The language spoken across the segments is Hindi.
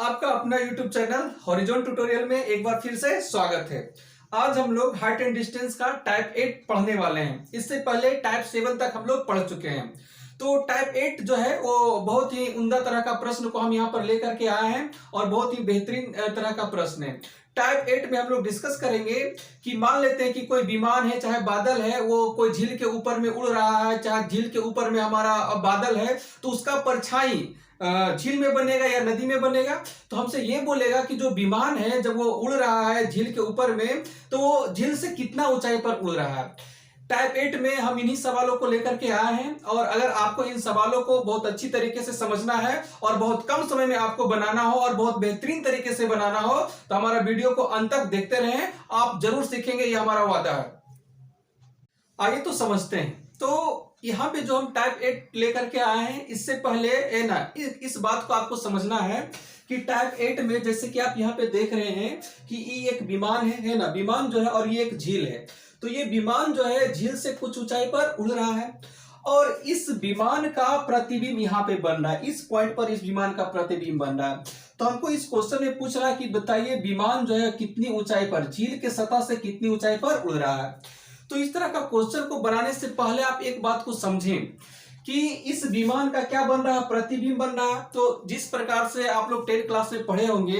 आपका अपना YouTube चैनल हॉरिजॉन ट्यूटोरियल में एक बार फिर से स्वागत है। आज हम लोग हाइट एंड डिस्टेंस का टाइप 8 पढ़ने वाले हैं। इससे पहले टाइप 7 तक हम लोग पढ़ चुके हैं। तो टाइप 8 जो है वो बहुत ही उम्दा तरह का प्रश्न को हम यहाँ पर लेकर के आए हैं और बहुत ही बेहतरीन तरह का प्रश्न है। टाइप 8 में हम लोग डिस्कस करेंगे कि मान लेते हैं कि कोई विमान है, चाहे बादल है, वो कोई झील के ऊपर में उड़ रहा है, चाहे झील के ऊपर में हमारा बादल है, तो उसका परछाई झील में बनेगा या नदी में बनेगा। तो हमसे ये बोलेगा कि जो विमान है जब वो उड़ रहा है झील के ऊपर में, तो वो झील से कितना ऊंचाई पर उड़ रहा है। टाइप 8 में हम इन्हीं सवालों को लेकर के आए हैं और अगर आपको इन सवालों को बहुत अच्छी तरीके से समझना है और बहुत कम समय में आपको बनाना हो और बहुत बेहतरीन तरीके से बनाना हो तो हमारा वीडियो को अंत तक देखते रहें। आप जरूर सीखेंगे, ये हमारा वादा है। आइए तो समझते हैं। तो यहाँ पे जो हम टाइप 8 लेकर के आए हैं, इससे पहले ना इस बात को आपको समझना है कि टाइप 8 में जैसे कि आप यहाँ पे देख रहे हैं कि ये एक विमान है ना, विमान जो है और ये एक झील है। तो ये विमान जो है झील से कुछ ऊंचाई पर उड़ रहा है और इस विमान का प्रतिबिंब यहाँ पे बन रहा है। इस पॉइंट पर इस विमान का प्रतिबिंब बन रहा है। तो हमको इस क्वेश्चन में पूछ रहा है कि बताइए विमान जो है कितनी ऊंचाई पर, झील के सतह से कितनी ऊंचाई पर उड़ रहा है। तो इस तरह का क्वेश्चन को बनाने से पहले आप एक बात को समझें कि इस विमान का क्या बन रहा है, प्रतिबिंब बन रहा है। तो जिस प्रकार से आप लोग 10th क्लास में पढ़े होंगे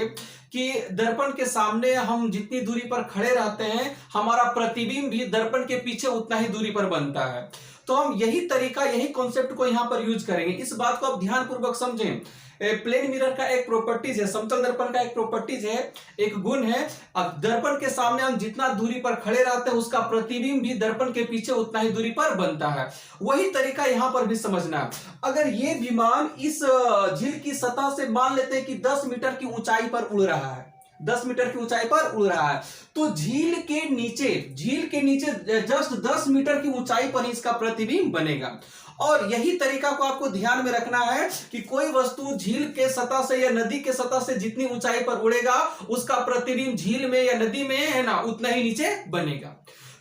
कि दर्पण के सामने हम जितनी दूरी पर खड़े रहते हैं, हमारा प्रतिबिंब भी दर्पण के पीछे उतना ही दूरी पर बनता है। तो हम यही तरीका, यही कॉन्सेप्ट को यहाँ पर यूज करेंगे। इस बात को आप ध्यानपूर्वक समझें। प्लेन मिरर का एक प्रॉपर्टीज है, समतल दर्पण का एक प्रॉपर्टीज है, एक गुण है। अब दर्पण के सामने हम जितना दूरी पर खड़े रहते हैं उसका प्रतिबिंब भी दर्पण के पीछे उतना ही दूरी पर बनता है। वही तरीका यहाँ पर भी समझना है। अगर ये विमान इस झील की सतह से मान लेते हैं कि 10 मीटर की ऊंचाई पर उड़ रहा है, 10 मीटर की ऊंचाई पर उड़ रहा है, तो झील के नीचे जस्ट 10 मीटर की ऊंचाई पर इसका प्रतिबिंब बनेगा। और यही तरीका को आपको ध्यान में रखना है कि कोई वस्तु झील के सतह से या नदी के सतह से जितनी ऊंचाई पर उड़ेगा उसका प्रतिबिंब झील में या नदी में है ना उतना ही नीचे बनेगा।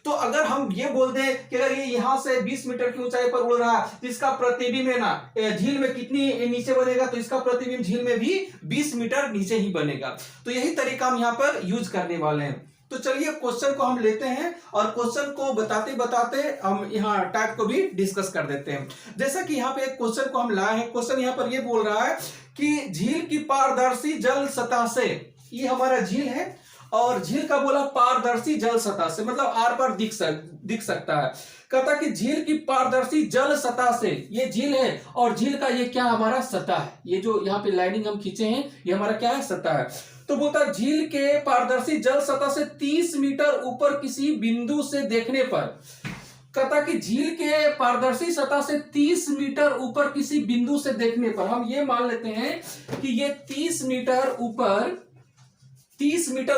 तो अगर हम ये बोल दें कि अगर ये यहां से 20 मीटर की ऊंचाई पर उड़ रहा है तो इसका प्रतिबिंब है ना झील में कितनी नीचे बनेगा, तो इसका प्रतिबिंब झील में भी 20 मीटर नीचे ही बनेगा। तो यही तरीका हम यहाँ पर यूज करने वाले हैं। तो चलिए क्वेश्चन को हम लेते हैं और क्वेश्चन को बताते बताते हम यहाँ टाइप को भी डिस्कस कर देते हैं। जैसा कि यहाँ पे एक क्वेश्चन को हम लाए हैं। क्वेश्चन यहाँ पर ये बोल रहा है कि झील की पारदर्शी जल सतह से, ये हमारा झील है और झील का बोला पारदर्शी जल सतह से, मतलब आर पार दिख सकता है। कहता कि झील की पारदर्शी जल सतह से, ये झील है और झील का ये क्या हमारा सतह है, ये जो यहाँ पे लाइनिंग हम खींचे हैं ये हमारा क्या है, सतह है। तो बोलता झील के पारदर्शी जल सतह से 30 मीटर ऊपर किसी बिंदु से देखने पर, कहता कि झील के पारदर्शी सतह से 30 मीटर ऊपर किसी बिंदु से देखने पर, हम ये मान लेते हैं कि ये 30 मीटर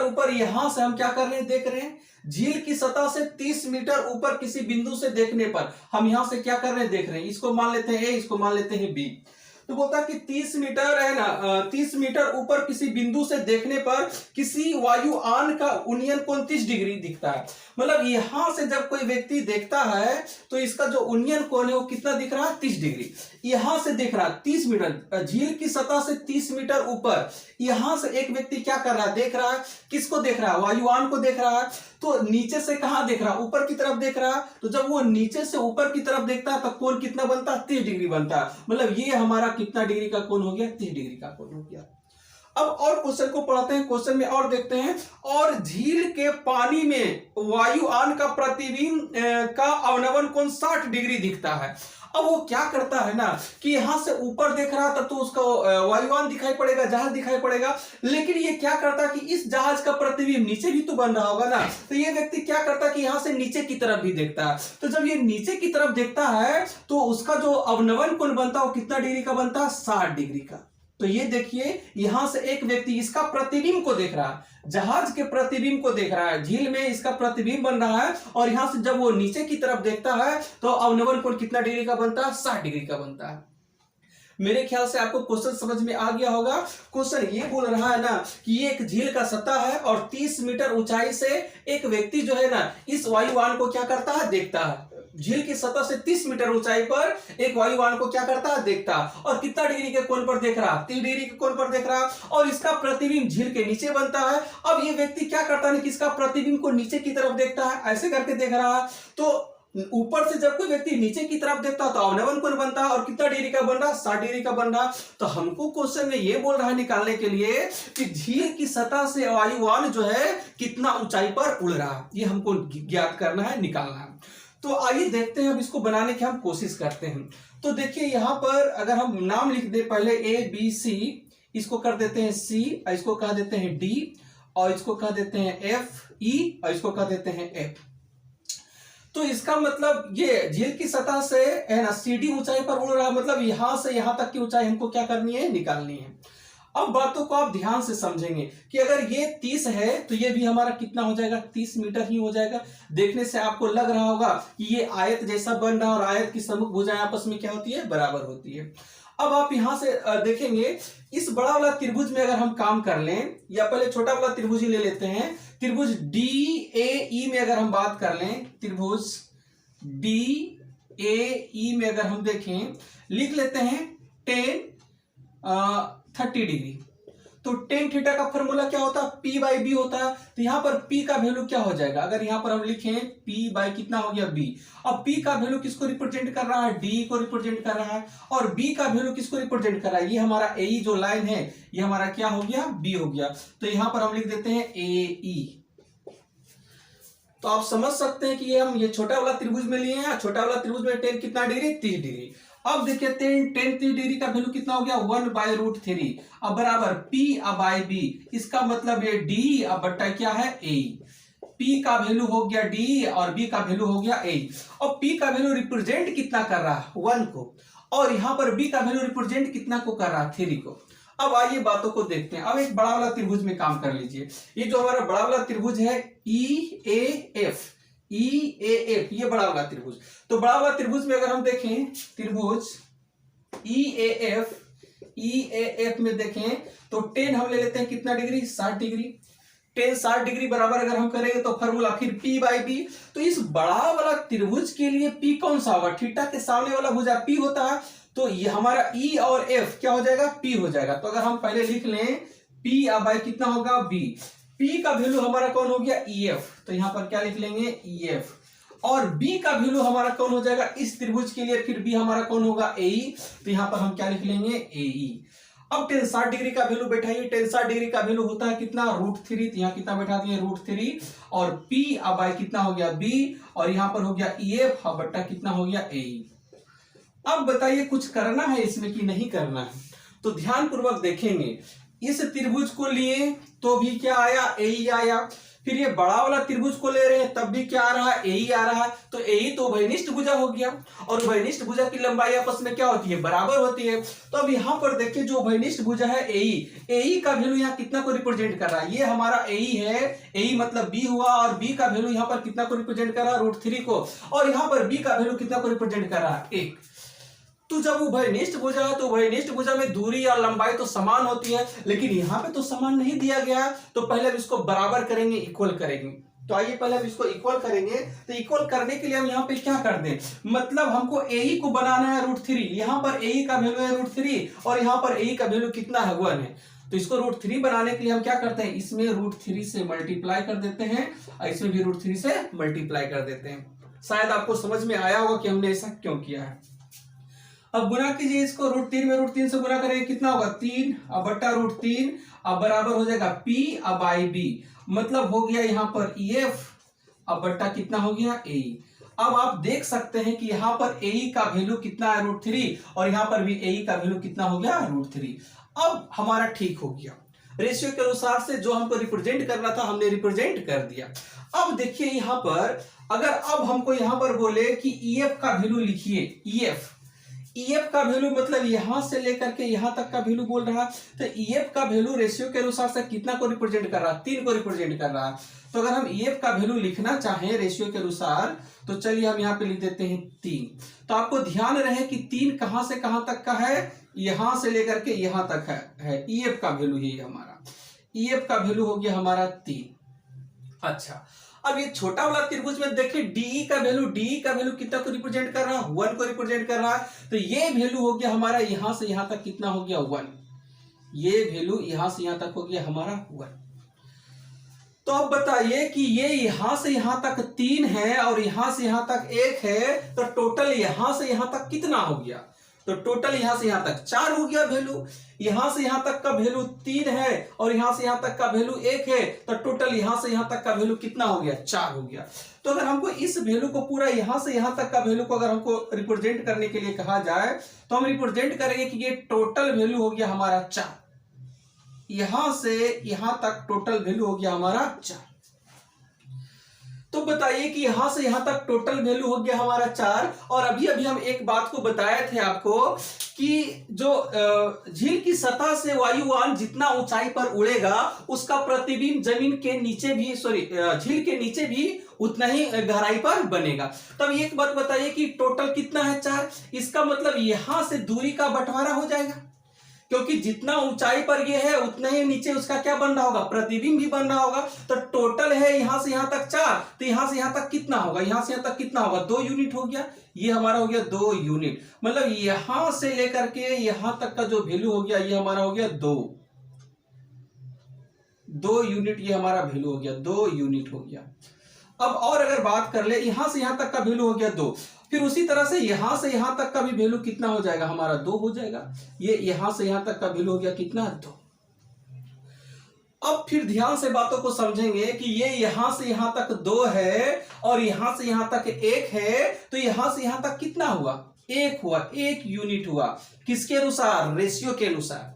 ऊपर यहां से हम क्या कर रहे हैं, देख रहे हैं। झील की सतह से 30 मीटर ऊपर किसी बिंदु से देखने पर हम यहां से क्या कर रहे हैं, देख रहे हैं। इसको मान लेते हैं ए, इसको मान लेते हैं बी। तो बोलता है कि 30 मीटर है ना, 30 मीटर ऊपर किसी बिंदु से देखने पर किसी वायुयान का उन्नयन कोण 30 डिग्री दिखता है। मतलब यहां से जब कोई व्यक्ति देखता है तो इसका जो उन्नयन कोण है वो कितना दिख रहा है, 30 डिग्री। यहां से देख रहा है 30 मीटर, झील की सतह से 30 मीटर ऊपर यहां से एक व्यक्ति क्या कर रहा है, देख रहा है। किसको देख रहा है, वायुयान को देख रहा है। तो नीचे से कहां देख रहा है, ऊपर की तरफ देख रहा है। तो जब वो नीचे से ऊपर की तरफ देखता है तो कोण कितना बनता है, 30 डिग्री बनता है। मतलब ये हमारा कितना डिग्री का कोण हो गया, 30 डिग्री का कोण हो गया। अब और क्वेश्चन को पढ़ते हैं, क्वेश्चन में और देखते हैं। और झील के पानी में वायुयान का प्रतिबिंब का अवनमन कोण 60 डिग्री दिखता है। अब वो क्या करता है ना कि यहां से ऊपर देख रहा था तो उसका वायुयान दिखाई पड़ेगा, जहाज दिखाई पड़ेगा, लेकिन ये क्या करता कि इस जहाज का प्रतिबिंब नीचे भी तो बन रहा होगा ना। तो ये व्यक्ति क्या करता कि यहां से नीचे की तरफ भी देखता है। तो जब ये नीचे की तरफ देखता है तो उसका जो अवनमन कोण बनता है वो कितना डिग्री का बनता है, 60 डिग्री का। तो ये देखिए यहां से एक व्यक्ति इसका प्रतिबिंब को देख रहा है, जहाज के प्रतिबिंब को देख रहा है, झील में इसका प्रतिबिंब बन रहा है। और यहां से जब वो नीचे की तरफ देखता है तो अवनमन कोण कितना डिग्री का बनता है, 60 डिग्री का बनता है। मेरे ख्याल से आपको क्वेश्चन समझ में आ गया होगा। क्वेश्चन ये बोल रहा है ना कि ये एक झील का सतह है और 30 मीटर ऊंचाई से एक व्यक्ति जो है ना इस वायुयान को क्या करता है, देखता है। झील की सतह से 30 मीटर ऊंचाई पर एक वायुयान को क्या करता है, देखता, और कितना डिग्री के कोण पर देख रहा, 30 डिग्री के कोण पर देख रहा, और इसका प्रतिबिंब झील के नीचे बनता है। अब ये व्यक्ति क्या करता है कि इसका प्रतिबिंब को नीचे की तरफ देखता है, ऐसे करके देख रहा है। तो ऊपर से जब कोई व्यक्ति नीचे की तरफ देखता है तो अवनवन कोण बनता है, और कितना डिग्री का बन रहा, 60 डिग्री का बन रहा। तो हमको क्वेश्चन में ये बोल रहा है निकालने के लिए कि झील की सतह से वायुयान जो है कितना ऊंचाई पर उड़ रहा है, ये हमको ज्ञात करना है, निकालना है। तो आइए देखते हैं, अब इसको बनाने की हम कोशिश करते हैं। तो देखिए यहां पर अगर हम नाम लिख दे पहले ABC, इसको कर देते हैं C, इसको कह देते हैं D, और इसको कह देते हैं FE, और इसको कह देते हैं F। तो इसका मतलब ये झील की सतह से है ना CD ऊंचाई पर उड़ रहा है, मतलब यहां से यहां तक की ऊंचाई हमको क्या करनी है, निकालनी है। अब बातों को आप ध्यान से समझेंगे कि अगर ये 30 है तो ये भी हमारा कितना हो जाएगा, 30 मीटर ही हो जाएगा। देखने से आपको लग रहा होगा कि ये आयत जैसा बन रहा है, और आयत की सम्मुख भुजाएं आपस में क्या होती है, बराबर होती है। अब आप यहां से देखेंगे इस बड़ा वाला त्रिभुज में अगर हम काम कर लें, या पहले छोटा वाला त्रिभुज ही ले लेते हैं, त्रिभुज DAE में अगर हम बात कर लें, त्रिभुज DAE में अगर हम देखें, लिख लेते हैं 30 डिग्री। तो टेन थीटा का फॉर्मूला क्या होता है, P/B होता है। तो यहां पर P का वैल्यू क्या हो जाएगा, अगर यहां पर हम लिखें P/ कितना हो गया B। अब P का वैल्यू किसको रिप्रेजेंट कर रहा है, D को रिप्रेजेंट कर रहा है, और B का वैल्यू किसको रिप्रेजेंट कर रहा है, ये हमारा AE जो लाइन है ये हमारा क्या हो गया, B हो गया। तो यहां पर हम लिख देते हैं AE। तो आप समझ सकते हैं कि ये हम छोटा वाला त्रिभुज में लिए हैं, छोटा वाला त्रिभुज में टेन कितना डिग्री, 30 डिग्री। अब देखिए 10 30 डिग्री का वैल्यू कितना हो गया, 1/√3, अब बराबर P/B। इसका मतलब ये D अब बट्टा क्या है, A। P का वैल्यू हो गया D और B का वैल्यू हो गया A। और P का वैल्यू रिप्रेजेंट कितना कर रहा है, 1 को, और यहां पर B का वैल्यू रिप्रेजेंट कितना को कर रहा है, 3 को। अब आइए बातों को देखते हैं। अब एक बड़ा वाला त्रिभुज में काम कर लीजिए। ये जो हमारा बड़ा वाला त्रिभुज है EAF, ये बड़ा वाला त्रिभुज। तो बड़ा वाला त्रिभुज में अगर हम देखें, त्रिभुज EAF में देखें तो 10 हम ले लेते हैं कितना डिग्री, 60 डिग्री। 10 60 डिग्री बराबर अगर हम करेंगे तो फॉर्मूला फिर P/B। तो इस बड़ा वाला त्रिभुज के लिए P कौन सा होगा, थीटा के सामने वाला भुजा P होता है, तो ये हमारा E और F क्या हो जाएगा, P हो जाएगा। तो अगर हम पहले लिख लें P/B कितना होगा, B। P का वैल्यू हमारा कौन हो गया, EF, तो यहां पर क्या लिख लेंगे, EF। और B का वैल्यू हमारा कौन हो जाएगा, इस त्रिभुज के लिए फिर B हमारा कौन होगा, AE, तो यहां पर हम क्या लिख लेंगे, AE। अब 10 60 डिग्री का वैल्यू बैठाइए, 10 60 डिग्री का वैल्यू होता है कितना, √3, तो यहां कितना बैठा दिए, √3, और P/B कितना हो गया, B, और यहां पर हो गया EF बट्टा कितना हो गया, AE। अब बताइए कुछ करना है इसमें कि नहीं करना है, तो ध्यान पूर्वक देखेंगे। इस त्रिभुज को लिए तो भी क्या आया, AE आया। फिर ये बड़ा वाला त्रिभुज को ले रहे हैं तब भी क्या आ रहा है, AE आ रहा है। तो AE तो उभयनिष्ठ भुजा हो गया, और उभयनिष्ठ भुजा की लंबाई आपस में क्या होती है, बराबर होती है। तो अब यहां पर देखिए जो उभयनिष्ठ भुजा है AE का वैल्यू यहाँ कितना को रिप्रेजेंट कर रहा है, ये हमारा AE है, AE मतलब B हुआ, और B का वैल्यू यहाँ पर कितना को रिप्रेजेंट कर रहा है, √3 को, और यहाँ पर B का वैल्यू कितना को रिप्रेजेंट कर रहा है, 1। तो जब उभयनिष्ठ भुजा है तो उभयनिष्ठ भुजा में दूरी या लंबाई तो समान होती है, लेकिन यहाँ पे तो समान नहीं दिया गया है। तो पहले हम इसको बराबर करेंगे, इक्वल करेंगे। तो आइए पहले हम इसको इक्वल करेंगे। तो इक्वल करने के लिए हम यहाँ पे क्या कर दें, मतलब हमको AE को बनाना है √3, यहाँ पर AE का वैल्यू है √3, और यहाँ पर AE का वैल्यू कितना है, 1 है। तो इसको √3 बनाने के लिए हम क्या करते हैं, इसमें √3 से मल्टीप्लाई कर देते हैं, और इसमें भी √3 से मल्टीप्लाई कर देते हैं। शायद आपको समझ में आया होगा कि हमने ऐसा क्यों किया है। अब गुना कीजिए इसको, √3 में √3 से गुना करेंगे कितना होगा, 3 बट्टा √3, अब बराबर हो जाएगा P/B, मतलब हो गया यहाँ पर EF अब बट्टा कितना हो गया, AE। अब आप देख सकते हैं कि यहाँ पर AE का वैल्यू कितना है, √3, और यहाँ पर भी AE का वैल्यू कितना हो गया, √3। अब हमारा ठीक हो गया, रेशियो के अनुसार से जो हमको रिप्रेजेंट करना था हमने रिप्रेजेंट कर दिया। अब देखिए यहाँ पर अगर अब हमको यहाँ पर बोले कि EF का वैल्यू लिखिए, EF का वैल्यू मतलब यहां से लेकर के यहां तक का वैल्यू बोल रहा है। तो EF का वैल्यू रेशियो के अनुसार से कितना को रिप्रेजेंट कर रहा है, 3 को रिप्रेजेंट कर रहा है। तो अगर हम EF का वैल्यू लिखना चाहें रेशियो के अनुसार, तो चलिए हम यहाँ पे लिख देते हैं 3। तो आपको ध्यान रहे कि 3 कहां से कहां तक का है, यहां से लेकर के यहां तक है EF का वैल्यू ही हमारा, EF का वैल्यू हो गया हमारा 3। अच्छा, अब ये छोटा वाला त्रिभुज में देखिए डी का वैल्यू कितना को रिप्रेजेंट कर रहा है, 1 को रिप्रेजेंट कर रहा है। तो ये वैल्यू हो गया हमारा यहां से यहां तक कितना हो गया 1, ये वैल्यू यहां से यहां तक हो गया हमारा 1। तो अब बताइए कि ये यहां से यहां तक 3 है और यहां से यहां तक 1 है, तो टोटल यहां से यहां तक कितना हो गया? तो टोटल यहां से यहां तक 4 हो गया वैल्यू। यहां से यहां तक का वैल्यू 3 है और यहां से यहां तक का वैल्यू 1 है, तो टोटल यहां से यहां तक का वैल्यू कितना हो गया? 4 हो गया। तो अगर हमको इस वैल्यू को पूरा यहां से यहां तक का वैल्यू को अगर हमको रिप्रेजेंट करने के लिए कहा जाए तो हम रिप्रेजेंट करेंगे कि ये टोटल वैल्यू हो गया हमारा 4, यहां से यहां तक टोटल वैल्यू हो गया हमारा 4। तो बताइए कि यहां से यहां तक टोटल वैल्यू हो गया हमारा 4। और अभी अभी हम एक बात को बताए थे आपको कि जो झील की सतह से वायुयान जितना ऊंचाई पर उड़ेगा उसका प्रतिबिंब जमीन के नीचे भी झील के नीचे भी उतना ही गहराई पर बनेगा। तब एक बात बताइए कि टोटल कितना है 4, इसका मतलब यहां से दूरी का बंटवारा हो जाएगा, क्योंकि जितना ऊंचाई पर ये है उतना ही नीचे उसका क्या बन रहा होगा? प्रतिबिंब भी बन रहा होगा। तो टोटल है यहां से यहां तक 4, तो यहां से यहां तक कितना होगा? यहां से यहां तक कितना होगा? 2 यूनिट हो गया। ये हमारा हो गया 2 यूनिट, मतलब यहां से लेकर के यहां तक का जो वैल्यू हो गया ये हमारा हो गया 2 यूनिट, ये हमारा वैल्यू हो गया 2 यूनिट हो गया। अब और अगर बात कर ले, यहां से यहां तक का वैल्यू हो गया 2, फिर उसी तरह से यहां से यहां तक का भी वैल्यू कितना हो जाएगा हमारा? 2 हो जाएगा। ये यहां से यहां तक का वैल्यू हो गया कितना? 2। अब फिर ध्यान से बातों को समझेंगे कि ये यहां से यहां तक 2 है और यहां से यहां तक 1 है, तो यहां से यहां तक कितना हुआ? 1 हुआ, 1 यूनिट हुआ। किसके अनुसार? रेशियो के अनुसार।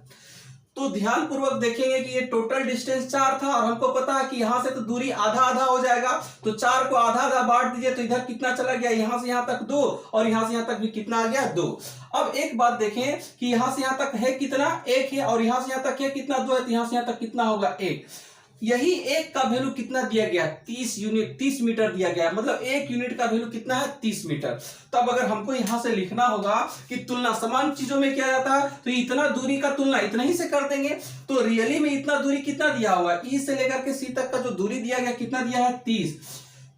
तो ध्यान पूर्वक देखेंगे कि ये टोटल डिस्टेंस 4 था और हमको पता है कि यहां से तो दूरी आधा आधा हो जाएगा, तो 4 को आधा आधा बांट दीजिए तो इधर कितना चला गया? यहां से यहां तक 2 और यहां से यहां तक भी कितना आ गया? 2। अब एक बात देखें कि यहां से यहां तक है कितना? 1 है, और यहां से यहां तक है कितना? 2 है, तो यहां से यहां तक कितना होगा? 1। यही 1 का वैल्यू कितना दिया गया? 30 यूनिट, 30 मीटर दिया गया, मतलब 1 यूनिट का वैल्यू कितना है? 30 मीटर। तब अगर हमको यहां से लिखना होगा कि तुलना समान चीजों में किया जाता है, तो इतना दूरी का तुलना इतना ही से कर देंगे। तो रियली में इतना दूरी कितना दिया हुआ? ई से लेकर के सी तक का जो दूरी दिया गया कितना दिया है? 30।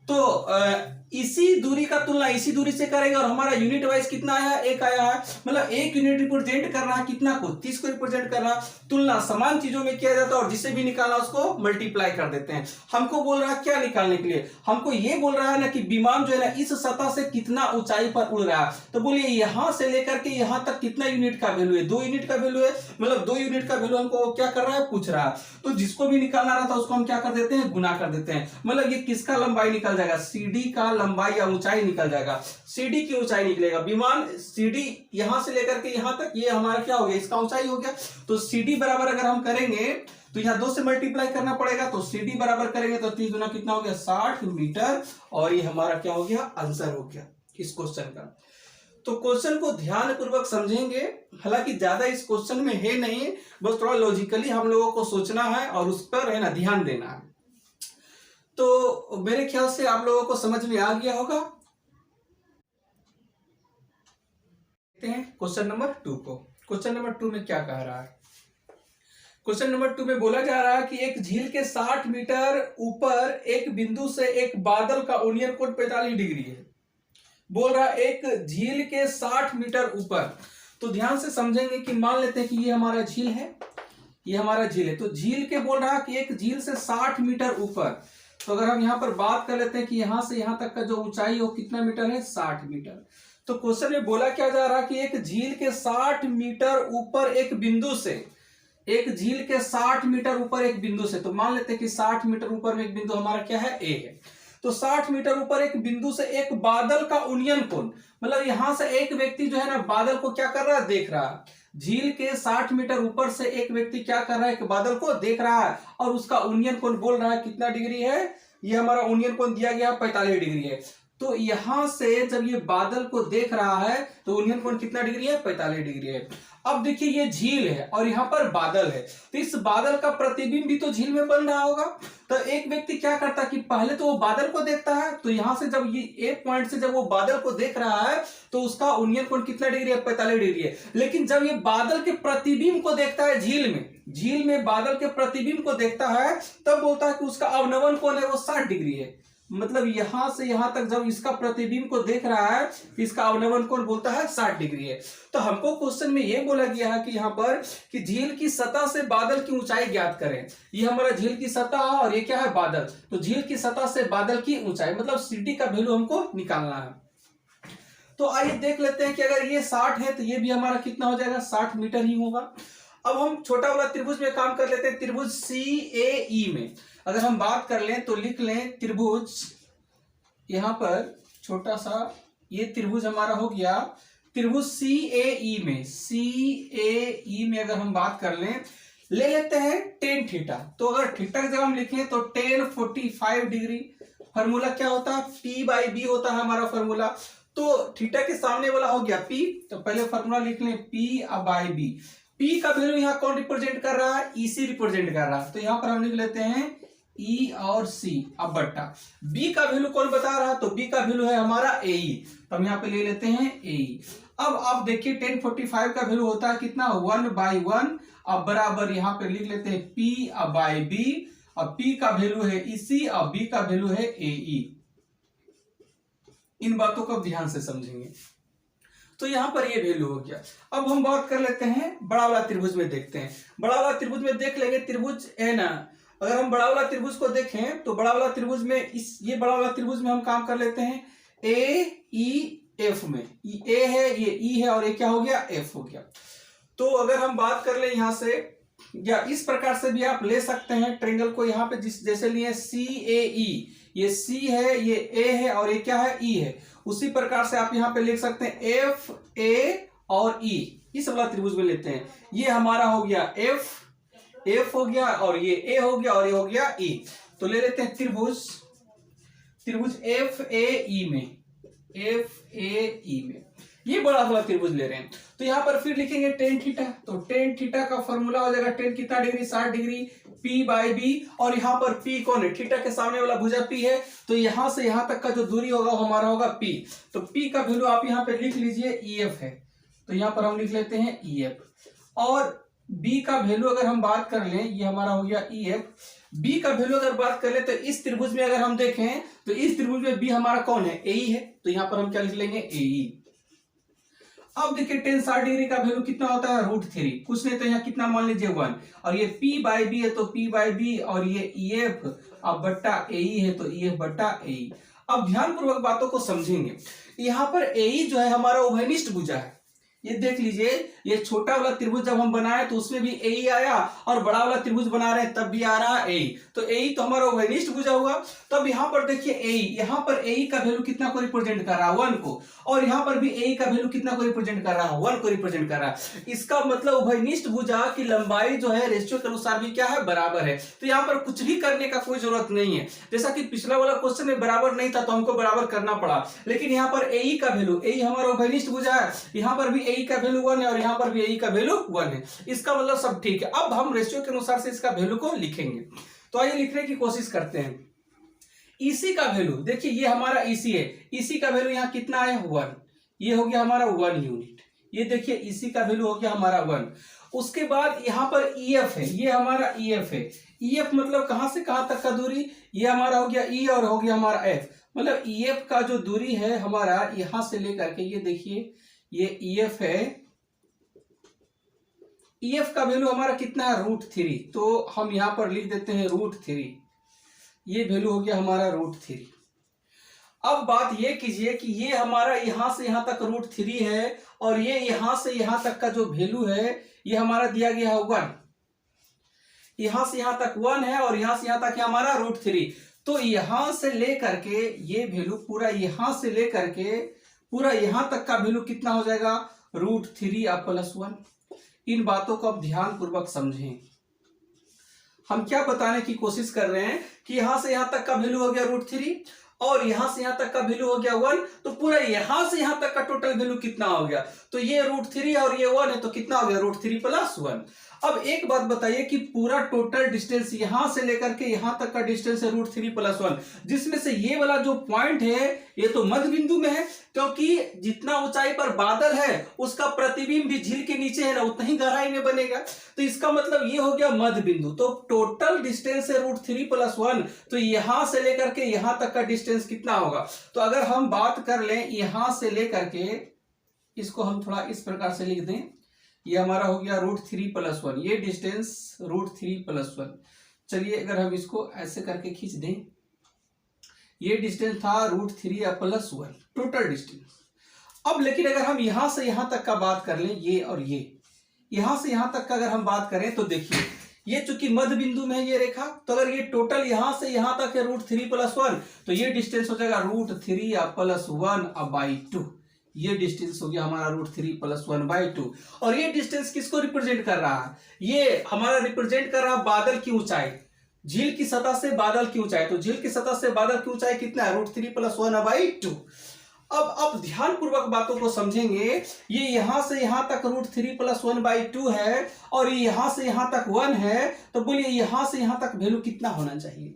तो इसी दूरी का तुलना इसी दूरी से करेंगे और हमारा यूनिट वाइज कितना आया है? 1 आया है, मतलब 1 यूनिट रिप्रेजेंट कर रहा है कितना को? 30 को रिप्रेजेंट कर रहा है। तुलना समान चीजों में किया जाता है और जिसे भी निकालना उसको मल्टीप्लाई कर देते हैं। हमको बोल रहा है क्या निकालने के लिए? हमको ये बोल रहा है ना कि विमान जो है ना इस सतह से कितना ऊंचाई पर उड़ रहा है। तो बोलिए यहां से लेकर के यहां तक कितना यूनिट का वैल्यू है? 2 यूनिट का वैल्यू है, मतलब 2 यूनिट का वैल्यू हमको क्या कर रहा है? पूछ रहा है। तो जिसको भी निकालना रहता है उसको हम क्या कर देते हैं? गुना कर देते हैं। मतलब ये किसका लंबाई निकल जाएगा? सीडी का लंबाई या ऊंचाई निकल जाएगा। सीडी की ऊंचाई निकलेगा। विमान सीडी यहां से लेकर के यहां तक ये हमारा क्या हो गया? इसका ऊंचाई हो गया। तो सीडी बराबर अगर हम करेंगे तो यहां 2 से मल्टीप्लाई करना पड़ेगा, तो सीडी बराबर करेंगे तो 30 गुना कितना हो गया? 60 मीटर। और ये हमारा क्या हो गया? आंसर हो गया इस क्वेश्चन का। तो क्वेश्चन को ध्यान पूर्वक समझेंगे, हालांकि ज्यादा इस क्वेश्चन में है नहीं, बस थोड़ा लॉजिकली हम लोगों को सोचना है और उस पर है ना ध्यान देना है। तो मेरे ख्याल से आप लोगों को समझ में आ गया होगा। क्वेश्चन नंबर 2 को। क्वेश्चन नंबर 2 में क्या कह रहा है? क्वेश्चन नंबर 2 में बोला जा रहा है कि एक झील के 60 मीटर ऊपर एक बिंदु से एक बादल का ओनियन कोण 45 डिग्री है। बोल रहा है एक झील के 60 मीटर ऊपर। तो ध्यान से समझेंगे कि मान लेते हैं कि ये हमारा झील है, ये हमारा झील है। तो झील के बोल रहा है कि एक झील से 60 मीटर ऊपर। तो अगर हम यहां पर बात कर लेते हैं कि यहां से यहां तक का जो ऊंचाई है वो कितना मीटर है? 60 मीटर। तो क्वेश्चन में बोला क्या जा रहा है कि एक झील के 60 मीटर ऊपर एक बिंदु से, एक झील के 60 मीटर ऊपर एक बिंदु से, तो मान लेते हैं कि 60 मीटर ऊपर में एक बिंदु हमारा क्या है? ए है। तो 60 मीटर ऊपर एक बिंदु से एक बादल का उन्नयन कोण, मतलब यहां से एक व्यक्ति जो है ना बादल को क्या कर रहा है? देख रहा है। झील के 60 मीटर ऊपर से एक व्यक्ति क्या कर रहा है? एक बादल को देख रहा है और उसका उन्नयन कोण बोल रहा है कितना डिग्री है? ये हमारा उन्नयन कोण दिया गया 45 डिग्री है। तो यहां से जब ये बादल को देख रहा है तो उन्नयन कोण कितना डिग्री है? 45 डिग्री है। अब देखिए ये झील है और यहाँ पर बादल है, तो इस बादल का प्रतिबिंब भी तो झील में बन रहा होगा। तो एक व्यक्ति क्या करता है कि पहले तो वो बादल को देखता है, तो यहां से जब ये एक पॉइंट से जब वो बादल को देख रहा है तो उसका उन्नयन कोण कितना डिग्री है? 45 डिग्री है। लेकिन जब ये बादल के प्रतिबिंब को देखता है झील में बादल के प्रतिबिंब को देखता है, तब बोलता है कि उसका अवनवन कोण है वो 60 डिग्री है। मतलब यहां से यहां तक जब इसका प्रतिबिंब को देख रहा है, इसका अवनमन कोण बोलता है 60 डिग्री है। तो हमको क्वेश्चन में ये बोला गया है कि यहाँ पर कि झील की सतह से बादल की ऊंचाई ज्ञात करें। ये हमारा झील की सतह है और ये क्या है, बादल। तो झील की सतह से बादल की ऊंचाई मतलब CD का वैल्यू हमको निकालना है। तो आइए देख लेते हैं कि अगर ये 60 है तो ये भी हमारा कितना हो जाएगा, 60 मीटर ही होगा। अब हम छोटा वाला त्रिभुज में काम कर लेते हैं। त्रिभुज CAE में अगर हम बात कर लें तो लिख लें त्रिभुज, यहां पर छोटा सा ये त्रिभुज हमारा हो गया। त्रिभुज CAE में अगर हम बात कर लें, ले लेते हैं tan थीटा। तो अगर थीटा की जगह हम लिखें तो tan 45 डिग्री। फॉर्मूला क्या होता है, P/B होता है हमारा फॉर्मूला। तो थीटा के सामने वाला हो गया P, तो पहले फॉर्मूला लिख लें P/B। P का वैल्यू यहाँ कौन रिप्रेजेंट कर रहा है, EC रिप्रेजेंट कर रहा है। तो यहाँ पर हम लिख लेते हैं E और C अब बट्टा B का वैल्यू कौन बता रहा है, तो B का वैल्यू है हमारा AE। तो हम यहाँ पे ले लेते हैं AE। अब आप देखिए tan 45 का वैल्यू होता है कितना, 1/1। अब बराबर यहाँ पे लिख लेते हैं P/B। अब P का वैल्यू है EC और B का वैल्यू है AE। इन बातों को ध्यान से समझेंगे। तो यहां पर ये वैल्यू हो गया। अब हम बात कर लेते हैं बड़ा वाला त्रिभुज में, देखते हैं बड़ा वाला त्रिभुज में देख लेंगे। त्रिभुज है ना, अगर हम बड़ा वाला त्रिभुज को देखें तो बड़ा वाला त्रिभुज में ये बड़ा वाला त्रिभुज में हम काम कर लेते हैं AEF में। A है, ये E है और ये क्या हो गया, F हो गया। तो अगर हम बात कर ले यहां से, या इस प्रकार से भी आप ले सकते हैं ट्रायंगल को। यहाँ पे जैसे लिए CAE, ये C है, ये A है और ये क्या है, E है। उसी प्रकार से आप यहाँ पे लिख सकते हैं FA और E, इस वाला त्रिभुज में लेते हैं। ये हमारा हो गया F हो गया और ये A हो गया और ये हो गया E। तो ले लेते हैं त्रिभुज FAE में, ये बड़ा वाला त्रिभुज ले रहे हैं। तो यहाँ पर फिर लिखेंगे tan थीटा। तो tan थीटा का फॉर्मूला हो जाएगा tan कितना डिग्री, 60 डिग्री, P/B। और यहाँ पर P कौन है, थीटा के सामने वाला भुजा P है। तो यहाँ से यहाँ तक का जो दूरी होगा वो हमारा होगा P। तो P का वैल्यू आप यहाँ पे लिख लीजिए EF है। तो यहाँ पर हम लिख लेते हैं EF। और B का वैल्यू अगर हम बात कर लें, ये हमारा हो गया EF। B का वैल्यू अगर बात कर ले तो इस त्रिभुज में अगर हम देखें तो इस त्रिभुज में B हमारा कौन है, AE है। तो यहाँ पर हम क्या लिख लेंगे, AE। अब देखिए tan 60 डिग्री का वैल्यू कितना होता है, √3। कुछ नहीं तो यहाँ कितना मान लीजिए 1। और ये P/B है तो P/B और ये EF अब बट्टा AE है तो EF बट्टा AE। अब ध्यानपूर्वक बातों को समझेंगे। यहाँ पर AE जो है हमारा उभयनिष्ठ भुजा है। ये देख लीजिए, ये छोटा वाला त्रिभुज जब हम बनाए तो उसमें भी AE आया और बड़ा वाला त्रिभुज बना रहे हैं तब भी आ रहा है AE। तो AE तो हमारा उभयनिष्ठ भुजा हुआ। तब यहाँ पर देखिए AE, यहाँ पर AE का वैल्यू कितना को रिप्रेजेंट कर रहा है, 1 को। और यहाँ पर भी AE का वैल्यू कितना को रिप्रेजेंट कर रहा है, 1 को रिप्रेजेंट कर रहा है। इसका मतलब उभयनिष्ठ भुजा की लंबाई जो है रेशियो के अनुसार भी क्या है, बराबर है। तो यहाँ पर कुछ भी करने का कोई जरूरत नहीं है। जैसा कि पिछला वाला क्वेश्चन में बराबर नहीं था तो हमको बराबर करना पड़ा, लेकिन यहाँ पर AE का वैल्यू, AE हमारा उभयनिष्ठ भुजा है, यहाँ पर भी AE का वैल्यू 1 है और यहाँ पर भी AE का वैल्यू 1 है। इसका मतलब सब ठीक है। अब हम रेशियो के अनुसार से इसका वैल्यू को लिखेंगे। तो आइए लिखने की कोशिश करते हैं। EC का वैल्यू देखिए, ये हमारा EC है। EC का वैल्यू यहाँ कितना है, 1। ये हो गया हमारा 1 यूनिट। ये देखिए EC का वैल्यू हो गया हमारा 1। उसके बाद यहाँ पर EF है, ये हमारा EF है। EF मतलब कहां से कहां तक का दूरी, ये हमारा हो गया E और हो गया हमारा F। मतलब EF का जो दूरी है हमारा यहां से लेकर के, ये देखिए ये EF है। EF का वैल्यू हमारा कितना है, √3। तो हम यहां पर लिख देते हैं √3। ये वैल्यू हो गया हमारा √3। अब बात ये कीजिए कि ये हमारा यहां से यहां तक √3 है और ये यहां से यहां तक का जो वैल्यू है ये हमारा दिया गया है 1। यहां से यहां तक 1 है और यहां से यहां तक है हमारा √3। तो यहां से लेकर के ये वैल्यू पूरा यहां से लेकर के पूरा यहां तक का वैल्यू कितना हो जाएगा, √3 अब +1। इन बातों को आप ध्यान पूर्वक समझें। हम क्या बताने की कोशिश कर रहे हैं कि यहां से यहां तक का वैल्यू हो गया √3 और यहां से यहां तक का वैल्यू हो गया 1, तो पूरा यहां से यहां तक का टोटल वैल्यू कितना हो गया, तो ये √3 और ये 1 है, तो कितना हो गया √3 + 1। अब एक बात बताइए कि पूरा टोटल डिस्टेंस यहां से लेकर के यहां तक का डिस्टेंस है √3 + 1, जिसमें से ये वाला जो पॉइंट है ये तो मध्य बिंदु में है, क्योंकि जितना ऊंचाई पर बादल है उसका प्रतिबिंब भी झील के नीचे है ना, उतना ही गहराई में बनेगा, तो इसका मतलब ये हो गया मध्य बिंदु। तो टोटल डिस्टेंस है √3 + 1, तो यहां से लेकर के यहां तक का डिस्टेंस कितना होगा, तो अगर हम बात कर लें यहां से लेकर के, इसको हम थोड़ा इस प्रकार से लिख दें, ये हमारा हो गया √3 + 1, ये डिस्टेंस √3 + 1। चलिए अगर हम इसको ऐसे करके खींच दें, ये डिस्टेंस था √3 + 1 टोटल डिस्टेंस। अब लेकिन अगर हम यहां से यहां तक का बात कर लें, ये और ये यहां से यहां तक का अगर हम बात करें, तो देखिए ये चूंकि मध्य बिंदु में है ये रेखा, तो अगर ये टोटल यहां से यहां तक है √3 + 1, तो ये डिस्टेंस हो जाएगा √3 + 1/2। ये डिस्टेंस हो गया हमारा √3 + 1/2। और ये डिस्टेंस किसको रिप्रेजेंट कर रहा है, ये हमारा रिप्रेजेंट कर रहा है बादल की ऊंचाई, झील की सतह से बादल की ऊंचाई। तो झील की सतह से बादल की ऊंचाई कितना है, √3 + 1/2। अब ध्यान पूर्वक बातों को समझेंगे, ये यहां से यहां तक √3 + 1/2 है और ये यहां से यहां तक 1 है, तो बोलिए यहां से यहां तक वैल्यू कितना होना चाहिए।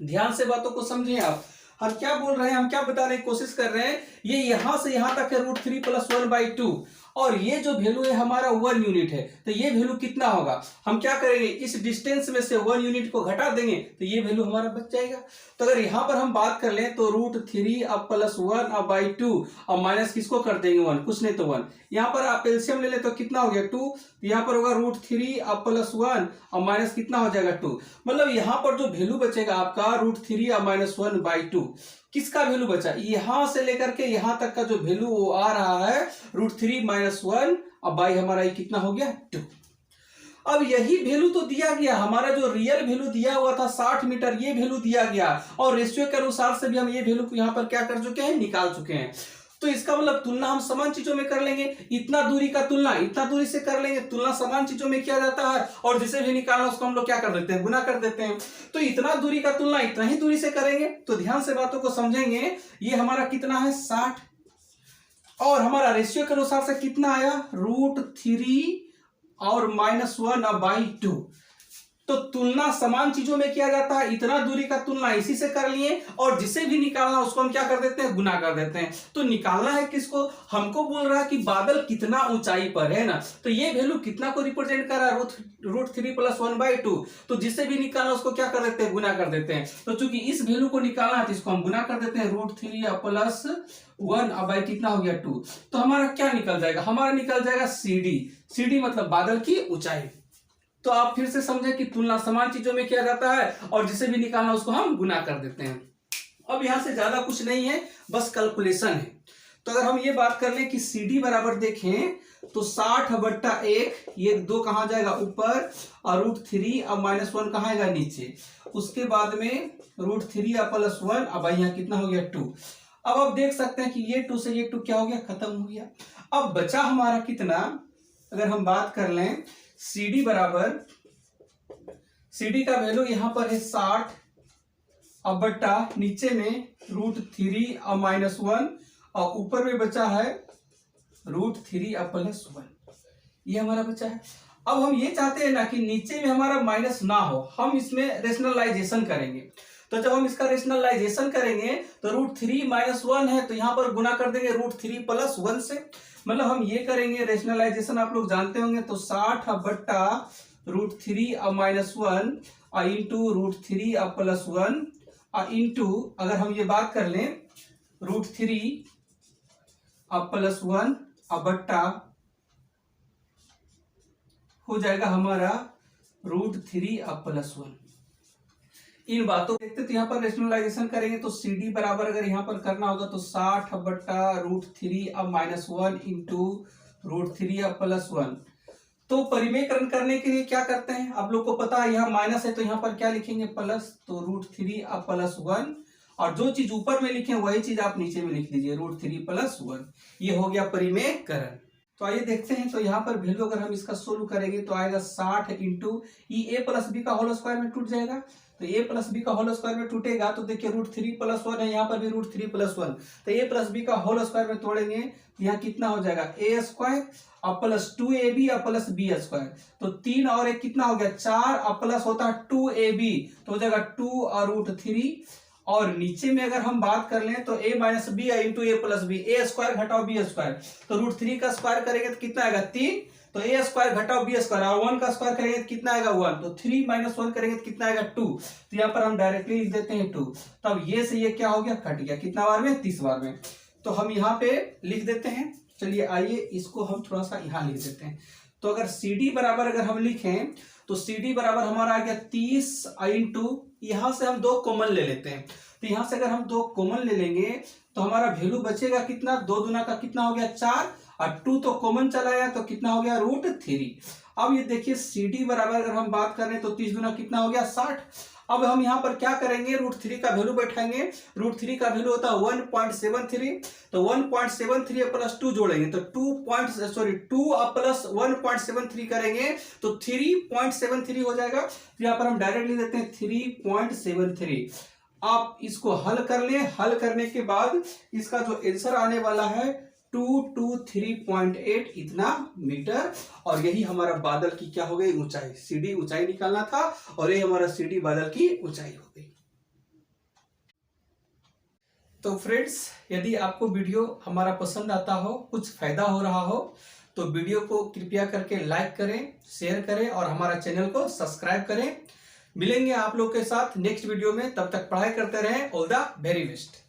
ध्यान से बातों को समझें आप, हम क्या बोल रहे हैं, हम क्या बताने की कोशिश कर रहे हैं, ये यहां से यहां तक है √3 + 1/2 और ये जो वैल्यू है हमारा 1 यूनिट है, तो ये वैल्यू कितना होगा, हम क्या करेंगे इस डिस्टेंस में से 1 यूनिट को घटा देंगे तो ये वैल्यू हमारा बच जाएगा। तो अगर यहां पर हम बात कर लें तो √3 + 1/2 और माइनस किसको कर देंगे 1, कुछ नहीं तो 1, यहां पर आप एलसीएम ले ले तो कितना हो गया 2, तो यहां पर होगा √3 + 1 और माइनस कितना हो जाएगा 2, मतलब यहां पर जो वैल्यू बचेगा आपका √3 और -1/2, किसका वैल्यू बचा, यहां से लेकर के यहां तक का जो वैल्यू वो आ रहा है √3 - 1 और बाई हमारा ये कितना हो गया 2। अब यही वैल्यू तो दिया गया, हमारा जो रियल वैल्यू दिया हुआ था 60 मीटर, ये वैल्यू दिया गया और रेशियो के अनुसार से भी हम ये वैल्यू को यहाँ पर क्या कर चुके हैं, निकाल चुके हैं। तो इसका मतलब तुलना हम समान चीजों में कर लेंगे, इतना दूरी का तुलना इतना दूरी से कर लेंगे, तुलना समान चीजों में किया जाता है और जिसे भी निकालना उसको हम लोग क्या कर देते हैं, गुना कर देते हैं। तो इतना दूरी का तुलना इतना ही दूरी से करेंगे, तो ध्यान से बातों को समझेंगे, ये हमारा कितना है 60 और हमारा रेशियो के अनुसार से कितना आया √3 और -1/2। तो तुलना समान चीजों में किया जाता है, इतना दूरी का तुलना इसी से कर लिए और जिसे भी निकालना उसको हम क्या कर देते हैं, गुना कर देते हैं। तो निकालना है किसको, हमको बोल रहा है कि बादल कितना ऊंचाई पर है ना, तो ये वैल्यू कितना को रिप्रेजेंट कर रहा है √3 + 1/2, तो जिसे भी निकालना उसको क्या कर देते हैं, गुना कर देते हैं। तो चूंकि इस वैल्यू को निकालना है तो इसको हम गुना कर देते हैं, √3 + 1 और बाई कितना हो गया 2, तो हमारा क्या निकल जाएगा, हमारा निकल जाएगा CD मतलब बादल की ऊंचाई। तो आप फिर से समझे कि तुलना समान चीजों में किया जाता है और जिसे भी निकालना उसको हम गुना कर देते हैं। अब यहां से ज्यादा कुछ नहीं है, बस कैलकुलेशन है। तो अगर हम ये बात कर लें कि CD बराबर देखें तो 60/1, ये 2 कहां जाएगा ऊपर और √3 और -1 कहां आएगा नीचे, उसके बाद में √3 + 1 अब यहाँ कितना हो गया 2। अब आप देख सकते हैं कि ये 2 से ये 2 क्या हो गया, खत्म हो गया। अब बचा हमारा कितना, अगर हम बात कर लें CD बराबर, CD का वैल्यू यहां पर है 60 और बट्टा नीचे में √3 और -1 और ऊपर में बचा है √3 और +1, ये हमारा बचा है। अब हम ये चाहते हैं ना कि नीचे में हमारा माइनस ना हो, हम इसमें रेशनलाइजेशन करेंगे। तो जब हम इसका रेशनलाइजेशन करेंगे तो √3 - 1 है तो यहां पर गुना कर देंगे √3 + 1 से, मतलब हम ये करेंगे रेशनलाइजेशन आप लोग जानते होंगे, तो 60 बट्टा √3 और -1 और इंटू √3 और +1 और इंटू अगर हम ये बात कर लें √3 और +1 और बट्टा हो जाएगा हमारा √3 और +1। इन बातों को देखते तो यहाँ पर रेशनलाइजेशन करेंगे तो CD बराबर अगर यहाँ पर करना होगा तो 60 बट्टा √3 और -1 इंटू √3 और +1। तो परिमेयकरण करने के लिए क्या करते हैं, आप लोग को पता है यहाँ माइनस है तो यहाँ पर क्या लिखेंगे प्लस, तो √3 और +1 और जो चीज ऊपर में लिखे वही चीज आप नीचे में लिख दीजिए √3 + 1। ये हो गया परिमेयकरण। तो आइए देखते हैं। तो यहाँ पर वैल्यू अगर हम इसका सोल्व करेंगे तो आएगा 60 इंटू ए प्लस बी का होल स्क्वायर में टूट जाएगा। तो ए प्लस बी का होल स्क्वायर में टूटेगा तो देखिए √3+1 है, यहाँ पर भी √3+1। तो ए प्लस बी का होल स्क्वायर में तोड़ेंगे तो यहाँ कितना हो जाएगा ए स्क्वायर और प्लस 2ab और प्लस बी स्क्वायर। तो 3 और 1 कितना हो गया 4 और प्लस होता है 2ab तो हो जाएगा 2 और √3। और नीचे में अगर हम बात कर लें तो a minus B into A plus B, A square घटाओ बी स्क्वायर। तो √3 का स्क्वायर करेंगे तो कितना आएगा 3, तो ए स्क्वायर घटाओ बी स्क्वायर और 1 का स्क्वायर करेंगे तो कितना आएगा 1, तो 3 माइनस 1 करेंगे तो कितना आएगा 2। तो यहाँ पर हम डायरेक्टली लिख देते हैं 2। तब ये से ये क्या हो गया कट गया, कितना बार में 30 बार में। तो हम यहाँ पे लिख देते हैं। चलिए आइए इसको हम थोड़ा सा यहाँ लिख देते हैं। तो अगर CD बराबर अगर हम लिखें तो CD बराबर हमारा आ गया 30 इंटू, यहां से हम 2 कॉमन ले लेते हैं। तो यहां से अगर हम 2 कॉमन ले लेंगे तो हमारा वैल्यू बचेगा कितना, 2 दूना का कितना हो गया 4 और 2 तो कॉमन चला गया तो कितना हो गया √3। अब ये देखिए CD बराबर अगर हम बात करें तो 30 दूना कितना हो गया 60। अब हम यहाँ पर क्या करेंगे √3 का वैल्यू बैठाएंगे। √3 का वैल्यू होता है 1.73। तो 1.73 प्लस 2 जोड़ेंगे तो 2 और प्लस 1.73 करेंगे तो 3.73 हो जाएगा। तो यहाँ पर हम डायरेक्ट लिख देते हैं 3.73। आप इसको हल कर लें, हल करने के बाद इसका जो आंसर आने वाला है 223.8 इतना मीटर। और यही हमारा बादल की क्या हो गई ऊंचाई, CD ऊंचाई निकालना था और ये हमारा CD बादल की ऊंचाई हो गई। तो फ्रेंड्स यदि आपको वीडियो हमारा पसंद आता हो, कुछ फायदा हो रहा हो तो वीडियो को कृपया करके लाइक करें, शेयर करें और हमारा चैनल को सब्सक्राइब करें। मिलेंगे आप लोग के साथ नेक्स्ट वीडियो में, तब तक पढ़ाई करते रहें। All the very best.